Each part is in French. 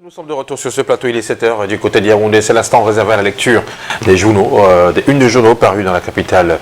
Nous sommes de retour sur ce plateau, il est 7h du côté de Yaoundé. C'est l'instant réservé à la lecture des journaux, des unes de journaux parus dans la capitale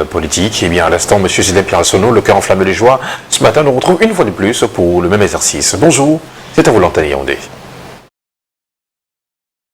politique. Et bien à l'instant, M. Sidem Pierre-Assono, le cœur enflammé de joie. Ce matin, nous retrouve une fois de plus pour le même exercice. Bonjour, c'est à vous l'antenne Yaoundé.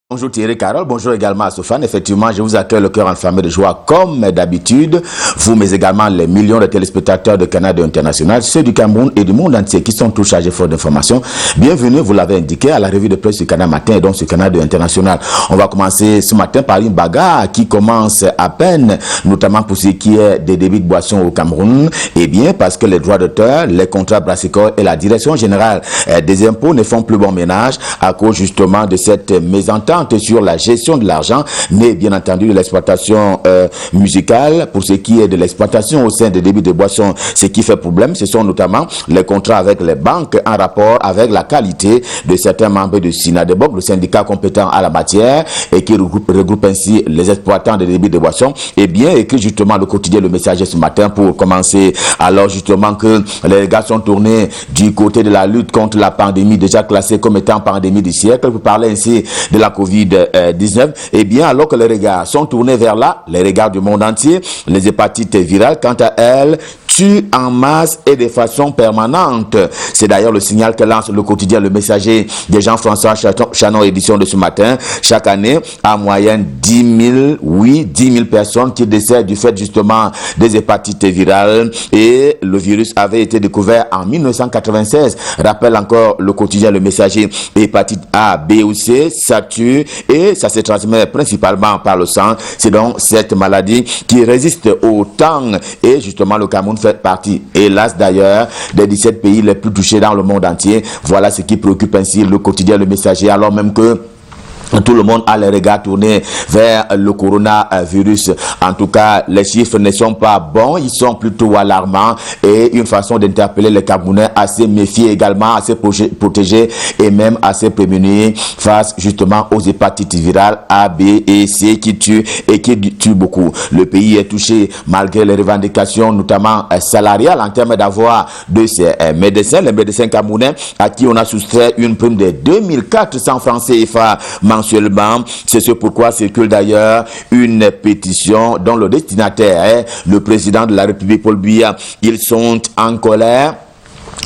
Bonjour Thierry Carole, bonjour également à Sofane. Effectivement, je vous accueille le cœur enflammé de joie comme d'habitude. Vous, mais également les millions de téléspectateurs de Canada International, ceux du Cameroun et du monde entier qui sont tous chargés fort d'informations. Bienvenue, vous l'avez indiqué, à la revue de presse du Canada Matin et donc sur Canada International. On va commencer ce matin par une bagarre qui commence à peine, notamment pour ce qui est des débits de boissons au Cameroun. Eh bien, parce que les droits d'auteur, les contrats brassicoles et la direction générale des impôts ne font plus bon ménage à cause justement de cette mésentente sur la gestion de l'argent, mais bien entendu de l'exploitation musicale. Pour ce qui est de l'exploitation au sein des débits de boissons, ce qui fait problème, ce sont notamment les contrats avec les banques en rapport avec la qualité de certains membres de SINADEBOC, le syndicat compétent à la matière, et qui regroupe ainsi les exploitants des débits de boissons. Et bien écrit justement le quotidien Le Messager ce matin pour commencer, alors justement que les regards sont tournés du côté de la lutte contre la pandémie, déjà classée comme étant pandémie du siècle, pour parler ainsi de la COVID-19, et bien alors que les regards sont tournés vers là, les regards du monde entier, les hépatites virales, quant à elles, tuent en masse et de façon permanente. C'est d'ailleurs le signal que lance le quotidien Le Messager de Jean-François Chanon, édition de ce matin. Chaque année, en moyenne, 10 000 personnes qui décèdent du fait justement des hépatites virales, et le virus avait été découvert en 1996. Rappelle encore le quotidien Le Messager, hépatite A, B ou C, ça tue et ça se transmet principalement par le sang. C'est donc cette maladie qui résiste au temps, et justement le Cameroun fait partie, hélas d'ailleurs, des 17 pays les plus touchés dans le monde entier. Voilà ce qui préoccupe ainsi le quotidien Le Messager, alors même que tout le monde a les regards tournés vers le coronavirus. En tout cas, les chiffres ne sont pas bons, ils sont plutôt alarmants, et une façon d'interpeller les Camerounais à se méfier également, à se protéger et même à se prémunir face justement aux hépatites virales A, B et C qui tuent et qui tuent beaucoup. Le pays est touché malgré les revendications, notamment salariales, en termes d'avoir de ces médecins, les médecins camerounais à qui on a soustrait une prime de 2400 francs CFA mensuellement. C'est ce pourquoi circule d'ailleurs une pétition dont le destinataire est le président de la République, Paul Biya. Ils sont en colère.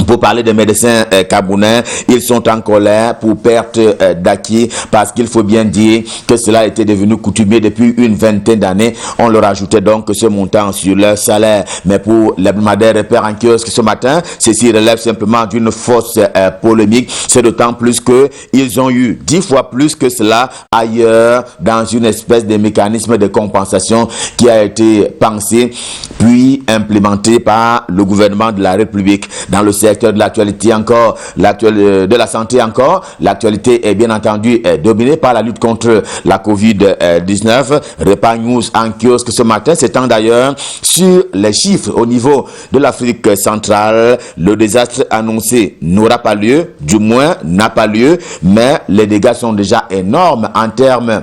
Pour parler des médecins camerounais, ils sont en colère pour perte d'acquis, parce qu'il faut bien dire que cela était devenu coutumier depuis une vingtaine d'années. On leur ajoutait donc ce montant sur leur salaire. Mais pour l'hebdomadaire Repère en kiosque ce matin, ceci relève simplement d'une fausse polémique. C'est d'autant plus que ils ont eu 10 fois plus que cela ailleurs, dans une espèce de mécanisme de compensation qui a été pensé puis implémenté par le gouvernement de la République. Dans le secteur de l'actualité encore, de la santé encore, l'actualité est bien entendu dominée par la lutte contre la COVID-19. Repère News en kiosque ce matin s'étend d'ailleurs sur les chiffres au niveau de l'Afrique centrale. Le désastre annoncé n'aura pas lieu, du moins n'a pas lieu, mais les dégâts sont déjà énormes en termes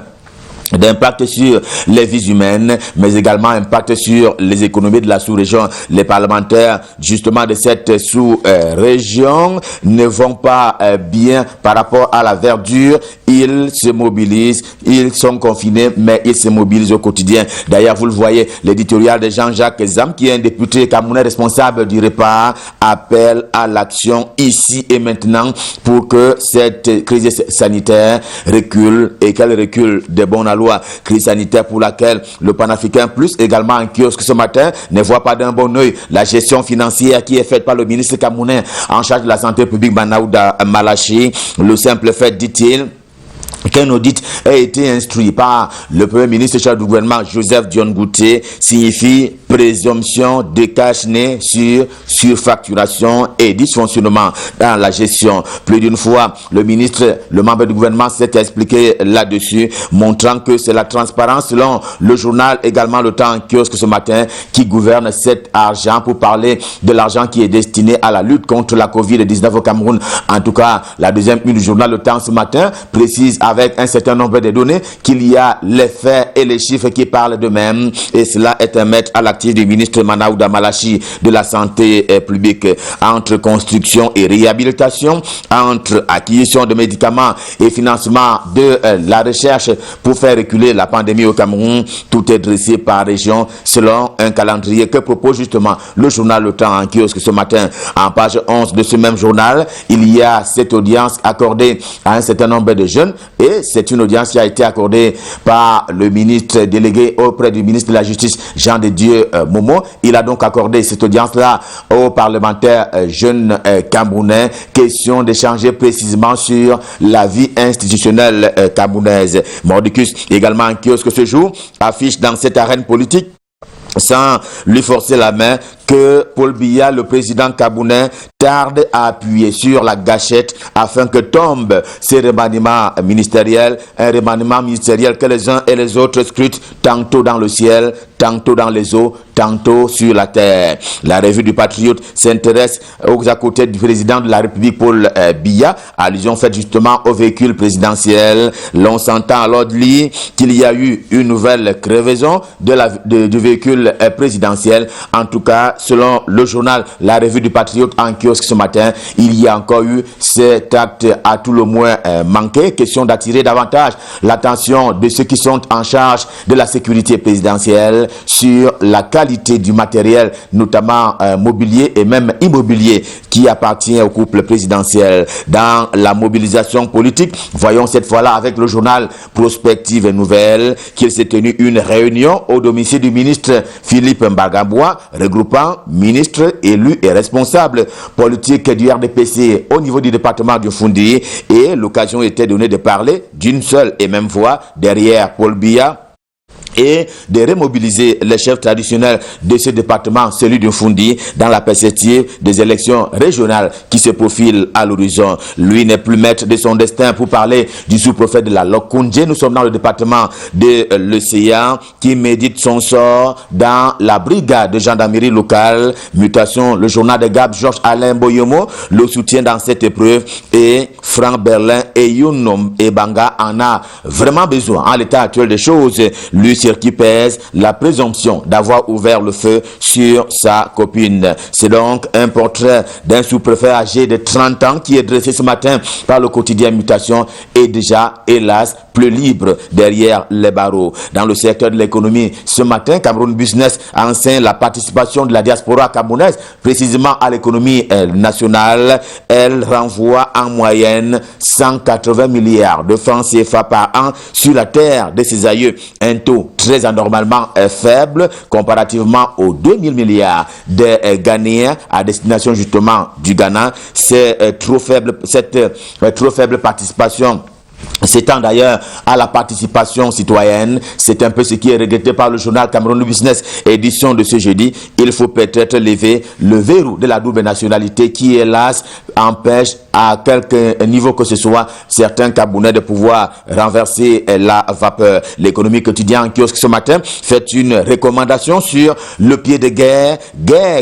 d'impact sur les vies humaines, mais également impact sur les économies de la sous-région. Les parlementaires justement de cette sous-région ne vont pas bien par rapport à la verdure. Ils se mobilisent, ils sont confinés, mais ils se mobilisent au quotidien. D'ailleurs, vous le voyez, l'éditorial de Jean-Jacques Zam, qui est un député camerounais responsable du Repère, appelle à l'action ici et maintenant pour que cette crise sanitaire recule, et qu'elle recule de bon aloi. Crise sanitaire pour laquelle le Panafricain Plus, également en kiosque ce matin, ne voit pas d'un bon oeil la gestion financière qui est faite par le ministre camerounais en charge de la santé publique, Manaouda Malachi. Le simple fait, dit-il, qu'un audit a été instruit par le Premier ministre chef du gouvernement Joseph Dion Ngouté signifie présomption de cache-nez sur surfacturation et dysfonctionnement dans la gestion. Plus d'une fois, le membre du gouvernement s'est expliqué là-dessus, montrant que c'est la transparence selon le journal, également Le Temps en kiosque ce matin, qui gouverne cet argent, pour parler de l'argent qui est destiné à la lutte contre la COVID-19 au Cameroun. En tout cas, la deuxième une du journal Le Temps ce matin précise avec un certain nombre de données qu'il y a les faits et les chiffres qui parlent d'eux-mêmes, et cela est à mettre à l'action active du ministre Manaouda Malachi de la Santé publique, entre construction et réhabilitation, entre acquisition de médicaments et financement de la recherche pour faire reculer la pandémie au Cameroun. Tout est dressé par région selon un calendrier que propose justement le journal Le Temps en kiosque ce matin. En page 11 de ce même journal, il y a cette audience accordée à un certain nombre de jeunes et c'est une audience qui a été accordée par le ministre délégué auprès du ministre de la Justice, Jean de Dieu Momo. Il a donc accordé cette audience-là aux parlementaires jeunes camerounais. Question d'échanger précisément sur la vie institutionnelle camerounaise. Mordicus, également en kiosque ce jour, affiche dans cette arène politique, sans lui forcer la main, que Paul Biya, le président camerounais, tarde à appuyer sur la gâchette afin que tombe ces remaniements ministériels, un remaniement ministériel que les uns et les autres scrutent tantôt dans le ciel, tantôt dans les eaux, tantôt sur la terre. La revue du Patriote s'intéresse aux à côté du président de la République, Paul Biya, allusion faite justement au véhicule présidentiel. L'on s'entend alors dire qu'il y a eu une nouvelle crevaison du véhicule présidentiel. En tout cas, selon le journal La Revue du Patriote en kiosque ce matin, il y a encore eu cet acte à tout le moins manqué. Question d'attirer davantage l'attention de ceux qui sont en charge de la sécurité présidentielle sur la qualité du matériel, notamment mobilier et même immobilier, qui appartient au couple présidentiel. Dans la mobilisation politique, voyons cette fois-là avec le journal Prospective et Nouvelles qu'il s'est tenu une réunion au domicile du ministre Philippe Mbagamboua, regroupant ministres, élus et responsables politiques du RDPC au niveau du département du Foundi, et l'occasion était donnée de parler d'une seule et même voix derrière Paul Biya et de remobiliser les chefs traditionnels de ce département, celui du Foundi, dans la perspective des élections régionales qui se profilent à l'horizon. Lui n'est plus maître de son destin. Pour parler du sous-préfet de la Lokoundje, nous sommes dans le département de l'Océan qui médite son sort dans la brigade de gendarmerie locale. Mutation, le journal de Gab, Georges Alain Boyomo le soutient dans cette épreuve, et Franck Berlin et Younom Ebanga en a vraiment besoin en l'état actuel des choses. Lui, sur qui pèse la présomption d'avoir ouvert le feu sur sa copine. C'est donc un portrait d'un sous-préfet âgé de 30 ans qui est dressé ce matin par le quotidien Mutation, et déjà, hélas, plus libre derrière les barreaux. Dans le secteur de l'économie, ce matin, Cameroun Business enseigne la participation de la diaspora camerounaise, précisément à l'économie nationale. Elle renvoie en moyenne 180 milliards de francs CFA par an sur la terre de ses aïeux. Un taux très anormalement faible comparativement aux 2000 milliards de Ghanéens à destination justement du Ghana. C'est trop faible, cette trop faible participation s'étend d'ailleurs à la participation citoyenne. C'est un peu ce qui est regretté par le journal Cameroun Business, édition de ce jeudi. Il faut peut-être lever le verrou de la double nationalité qui, hélas, empêche à quelque niveau que ce soit certains Camerounais de pouvoir renverser la vapeur. L'économie quotidienne en kiosque ce matin fait une recommandation sur le pied de guerre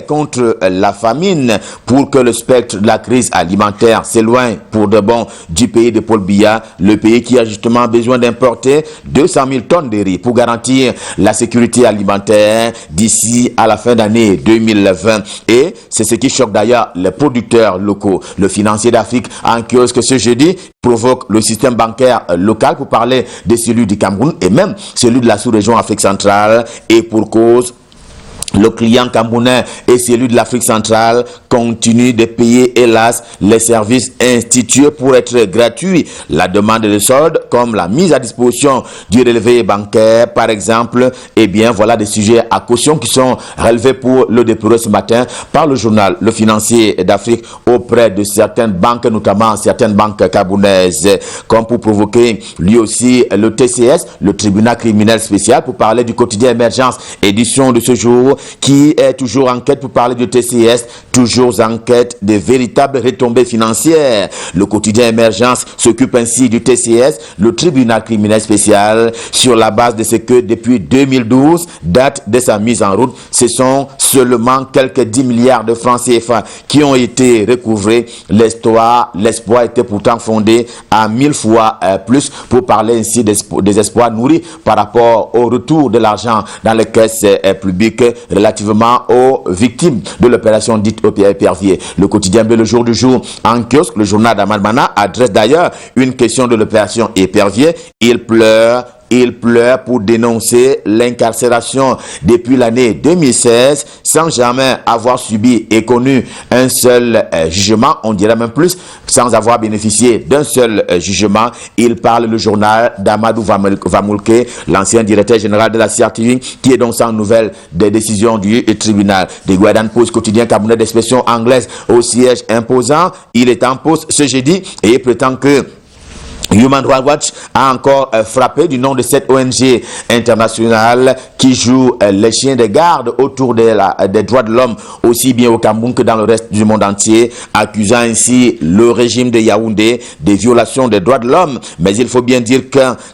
contre la famine, pour que le spectre de la crise alimentaire s'éloigne pour de bon du pays de Paul Biya, le pays qui a justement besoin d'importer 200 000 tonnes de riz pour garantir la sécurité alimentaire d'ici à la fin d'année 2020. Et c'est ce qui choque d'ailleurs les producteurs locaux. Le financier d'Afrique en kiosque ce jeudi provoque le système bancaire local pour parler de celui du Cameroun et même celui de la sous-région Afrique centrale, et pour cause. Le client camerounais et celui de l'Afrique centrale continuent de payer, hélas, les services institués pour être gratuits. La demande de solde, comme la mise à disposition du relevé bancaire, par exemple, eh bien, voilà des sujets à caution qui sont relevés pour le dépôt ce matin par le journal Le Financier d'Afrique auprès de certaines banques, notamment certaines banques camerounaises, comme pour provoquer lui aussi le TCS, le tribunal criminel spécial, pour parler du quotidien Émergence, édition de ce jour, qui est toujours en quête pour parler du TCS, toujours en quête de véritables retombées financières. Le quotidien Émergence s'occupe ainsi du TCS, le tribunal criminel spécial, sur la base de ce que depuis 2012, date de sa mise en route, ce sont seulement quelques 10 milliards de francs CFA qui ont été recouvrés. L'espoir était pourtant fondé à 1000 fois plus, pour parler ainsi des espoirs nourris par rapport au retour de l'argent dans les caisses publiques relativement aux victimes de l'opération dite épervier. Le quotidien B, le jour du jour, en kiosque, le journal d'Ahmad Mana adresse d'ailleurs une question de l'opération épervier. Il pleure pour dénoncer l'incarcération depuis l'année 2016 sans jamais avoir subi et connu un seul jugement, on dirait même plus, sans avoir bénéficié d'un seul jugement. Il parle le journal d'Amadou Vamoulke, l'ancien directeur général de la CRTV, qui est donc sans nouvelles des décisions du tribunal. The Guardian Post, quotidien camerounais d'expression anglaise au siège imposant. Il est en poste ce jeudi et il prétend que Human Rights Watch a encore frappé du nom de cette ONG internationale qui joue les chiens de garde autour des droits de l'homme, aussi bien au Cameroun que dans le reste du monde entier, accusant ainsi le régime de Yaoundé des violations des droits de l'homme. Mais il faut bien dire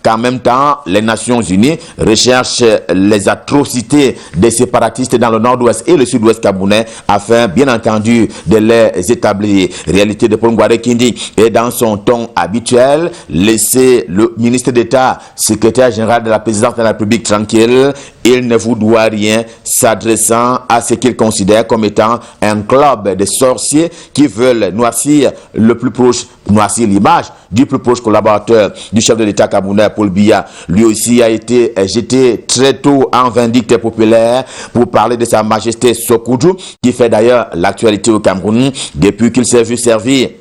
qu'en même temps, les Nations Unies recherchent les atrocités des séparatistes dans le nord-ouest et le sud-ouest camerounais afin, bien entendu, de les établir. Réalité de Paul Ngouaré Kindi est dans son ton habituel. Laissez le ministre d'État, secrétaire général de la présidence de la République tranquille. Il ne vous doit rien, s'adressant à ce qu'il considère comme étant un club de sorciers qui veulent noircir le plus proche, noircir l'image du plus proche collaborateur du chef de l'État camerounais, Paul Biya. Lui aussi a été jeté très tôt en vindicte populaire pour parler de sa majesté Sokoudou, qui fait d'ailleurs l'actualité au Cameroun depuis qu'il s'est vu servir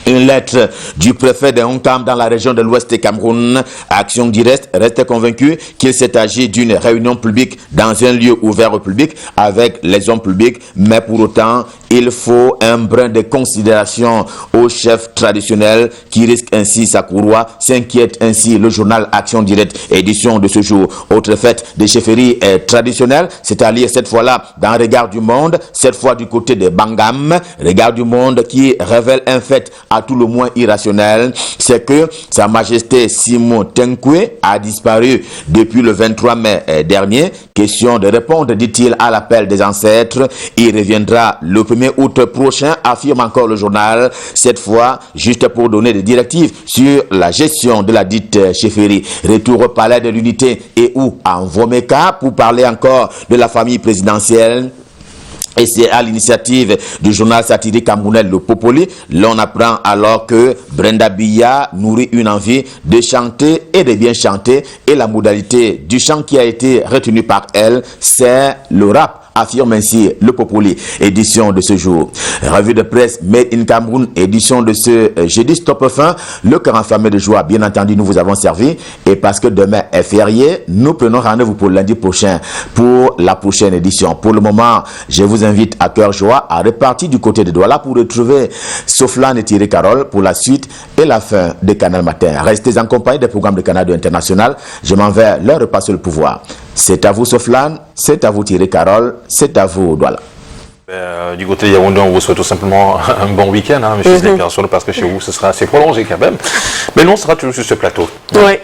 une lettre du préfet de Hongkam dans la région de l'Ouest du Cameroun. Action Directe reste convaincu qu'il s'est agi d'une réunion publique dans un lieu ouvert au public avec les hommes publics, mais pour autant, il faut un brin de considération au chef traditionnel qui risque ainsi sa courroie, s'inquiète ainsi le journal Action Directe, édition de ce jour. Autre fête de chefferie traditionnelle, c'est-à-dire cette fois-là dans Regard du Monde, cette fois du côté de Bangam. Regard du Monde qui révèle un fait à tout le moins irrationnel, c'est que Sa Majesté Simon Tenkwe a disparu depuis le 23 mai dernier. Question de répondre, dit-il, à l'appel des ancêtres. Il reviendra le 1er août prochain, affirme encore le journal, cette fois juste pour donner des directives sur la gestion de la dite chefferie. Retour au palais de l'unité et ou en Vomeka pour parler encore de la famille présidentielle. Et c'est à l'initiative du journal satirique camerounais Le Popoli, l'on apprend alors que Brenda Biya nourrit une envie de chanter et de bien chanter. Et la modalité du chant qui a été retenue par elle, c'est le rap, affirme ainsi Le Popoli, édition de ce jour. Revue de presse Made in Cameroun, édition de ce jeudi Stop Fin. Le cœur enflammé de joie, bien entendu, nous vous avons servi. Et parce que demain est férié, nous prenons rendez-vous pour lundi prochain pour la prochaine édition. Pour le moment, je vous invite à cœur joie à repartir du côté de Douala pour retrouver Soflan et Thierry Carole pour la suite et la fin de Canal Matin. Restez en compagnie des programmes de Canal International. Je m'en vais leur repasser le pouvoir. C'est à vous Soflan, c'est à vous Thierry Carole, c'est à vous Douala. Du côté de Yaoundé, on vous souhaite tout simplement un bon week-end, hein, monsieur Slepierson, parce que chez vous, ce sera assez prolongé quand même. Mais nous, on sera toujours sur ce plateau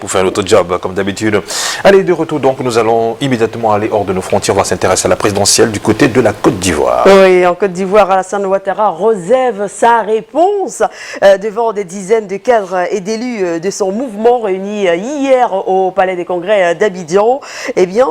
pour faire notre job, comme d'habitude. Allez, de retour, donc, nous allons immédiatement aller hors de nos frontières. On va s'intéresser à la présidentielle du côté de la Côte d'Ivoire. Oui, en Côte d'Ivoire, Alassane Ouattara réserve sa réponse devant des dizaines de cadres et d'élus de son mouvement réunis hier au Palais des Congrès d'Abidjan. Eh bien,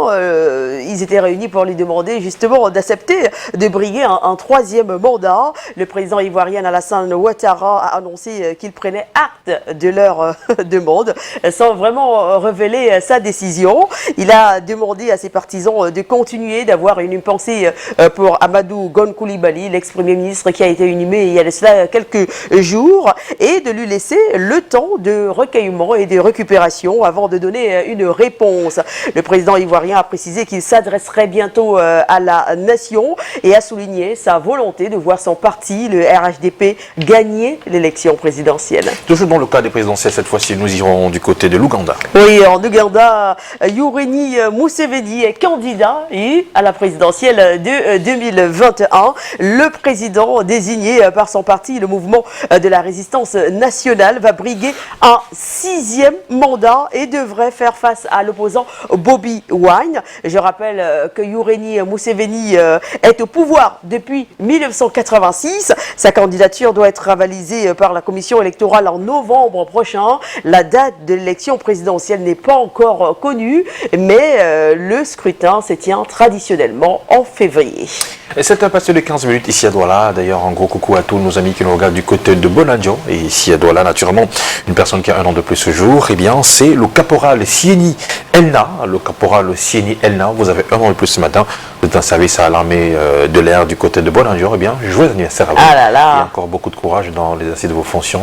ils étaient réunis pour lui demander justement d'accepter de briguer un troisième mandat. Le président ivoirien Alassane Ouattara a annoncé qu'il prenait acte de leur demande sans vraiment révéler sa décision. Il a demandé à ses partisans de continuer d'avoir une pensée pour Amadou Gon Coulibaly, l'ex-premier ministre qui a été inhumé il y a de cela quelques jours, et de lui laisser le temps de recueillement et de récupération avant de donner une réponse. Le président ivoirien a précisé qu'il s'adresserait bientôt à la nation et a souligné sa volonté de voir son parti, le RHDP, gagner l'élection présidentielle. Toujours dans le cas des présidentielles, cette fois-ci, nous irons du côté de l'Ouganda. Oui, en Ouganda, Yoweri Museveni est candidat à la présidentielle de 2021. Le président désigné par son parti, le mouvement de la résistance nationale, va briguer un 6e mandat et devrait faire face à l'opposant Bobi Wine. Je rappelle que Yoweri Museveni est au pouvoir depuis 1986. Sa candidature doit être avalisée par la commission électorale en novembre prochain. La date de l'élection présidentielle n'est pas encore connue. connu, mais le scrutin se tient traditionnellement en février. Et c'est un passé de 15 minutes ici à Douala. D'ailleurs, un gros coucou à tous nos amis qui nous regardent du côté de Bonadjo. Et ici à Douala, naturellement, une personne qui a un an de plus ce jour, eh bien, c'est le caporal Sieni Elna. Le caporal Sieni Elna, vous avez un an de plus ce matin. Vous êtes en service à l'armée de l'air du côté de Bonadjo. Eh bien, joyeux anniversaire à vous. Ah là là. Et encore beaucoup de courage dans l'exercice de vos fonctions.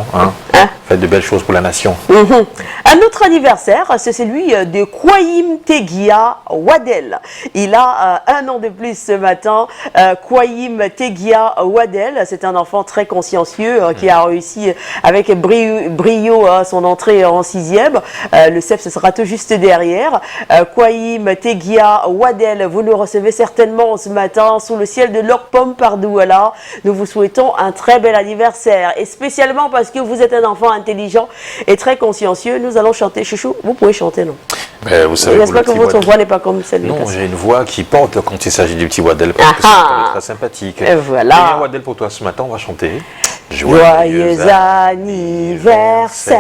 Faites de belles choses pour la nation. Un autre anniversaire, c'est celui de Kwahim Tegia Wadel. Il a un an de plus ce matin. Kwahim Tegia Wadel, c'est un enfant très consciencieux qui a réussi avec brio son entrée en 6e. Le CEPS sera tout juste derrière. Kwahim Tegia Wadel, vous nous recevez certainement ce matin sous le ciel de l'Orpom par Douala. Nous vous souhaitons un très bel anniversaire et spécialement parce que vous êtes un enfant intelligent et très consciencieux. Nous allons chanter. Chouchou, vous pouvez chanter, non? Mais vous savez, j'espère que votre voix n'est pas comme celle de Non, Cassie. j'ai une voix qui porte quand il s'agit du petit Wadel parce que c'est très sympathique. Et voilà. Et bien, Wadel, pour toi ce matin, on va chanter. Joyeux anniversaire.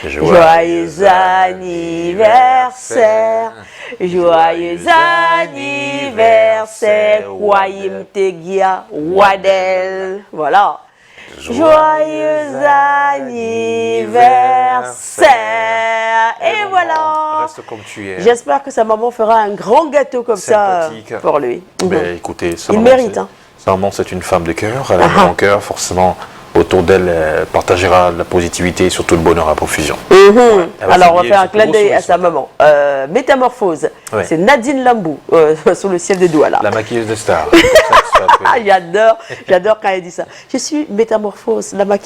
Joyeux anniversaire. Joyeux anniversaire. Kwahim Tegia Wadel. Voilà. Joyeux anniversaire. Et voilà. Reste comme tu es. J'espère que sa maman fera un grand gâteau comme Sympathique. ça pour lui. Ben, écoutez, Il mérite. Sa maman, c'est une femme de cœur. Elle a un grand cœur, forcément. Autour d'elle, elle partagera la positivité et surtout le bonheur à profusion. Alors, on va faire un clin d'œil à sa maman. Métamorphose, Ouais. c'est Nadine Lambou, sous le ciel de Douala. La maquilleuse de star. J'adore quand elle dit ça. Je suis métamorphose, la maquilleuse.